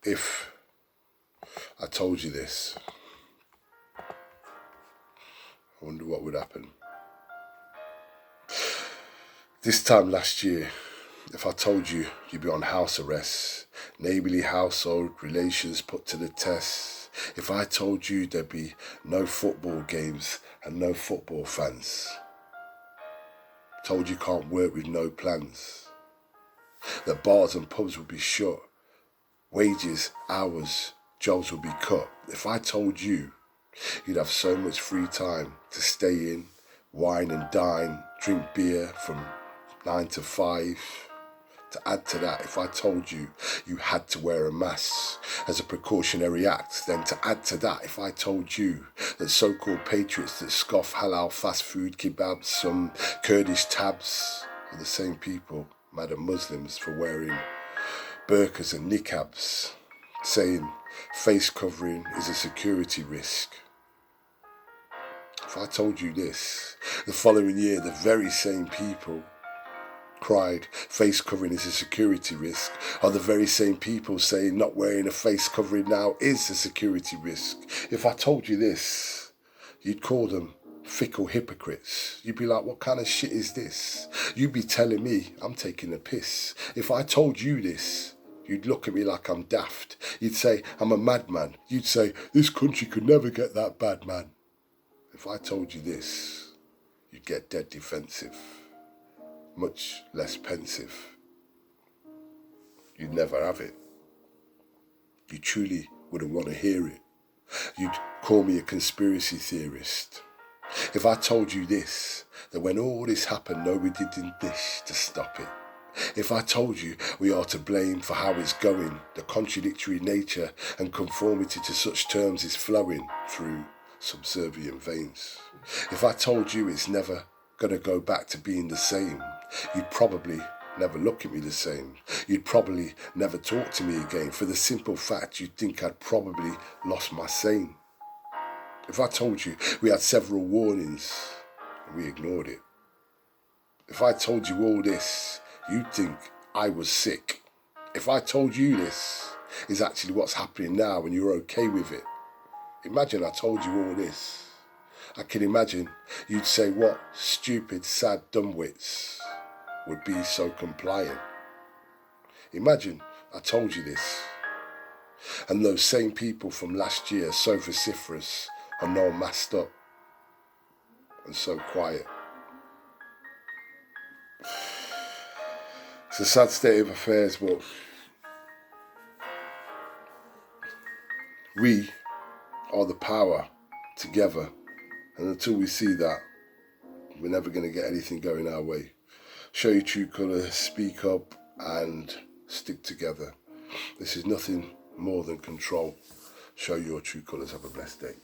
If I told you this, I wonder what would happen. This time last year, if I told you you'd be on house arrest, neighbourly household relations put to the test, if I told you there'd be no football games and no football fans, told you can't work with no plans, that bars and pubs would be shut, wages, hours, jobs would be cut, if I told you you'd have so much free time to stay in, wine and dine, drink beer from 9 to 5, to add to that, if I told you you had to wear a mask as a precautionary act, then to add to that, if I told you that so-called patriots that scoff halal fast food kebabs, some Kurdish tabs, are the same people mad at Muslims for wearing burqas and niqabs, saying face covering is a security risk. If I told you this, the following year the very same people cried face covering is a security risk are the very same people saying not wearing a face covering now is a security risk. If I told you this, you'd call them fickle hypocrites. You'd be like, what kind of shit is this? You'd be telling me I'm taking a piss. If I told you this, you'd look at me like I'm daft. You'd say I'm a madman. You'd say this country could never get that bad, man. If I told you this, you'd get dead defensive, much less pensive. You'd never have it. You truly wouldn't want to hear it. You'd call me a conspiracy theorist. If I told you this, that when all this happened, nobody did this to stop it. If I told you we are to blame for how it's going, the contradictory nature and conformity to such terms is flowing through subservient veins. If I told you it's never going to go back to being the same, you'd probably never look at me the same. You'd probably never talk to me again for the simple fact you'd think I'd probably lost my sane. If I told you we had several warnings and we ignored it. If I told you all this, you'd think I was sick. If I told you this is actually what's happening now and you're okay with it. Imagine I told you all this. I can imagine you'd say what stupid, sad dumbwits would be so compliant. Imagine I told you this. And those same people from last year so vociferous are now masked up and so quiet. It's a sad state of affairs, but we are the power together. And until we see that, we're never going to get anything going our way. Show your true colours, speak up and stick together. This is nothing more than control. Show your true colours. Have a blessed day.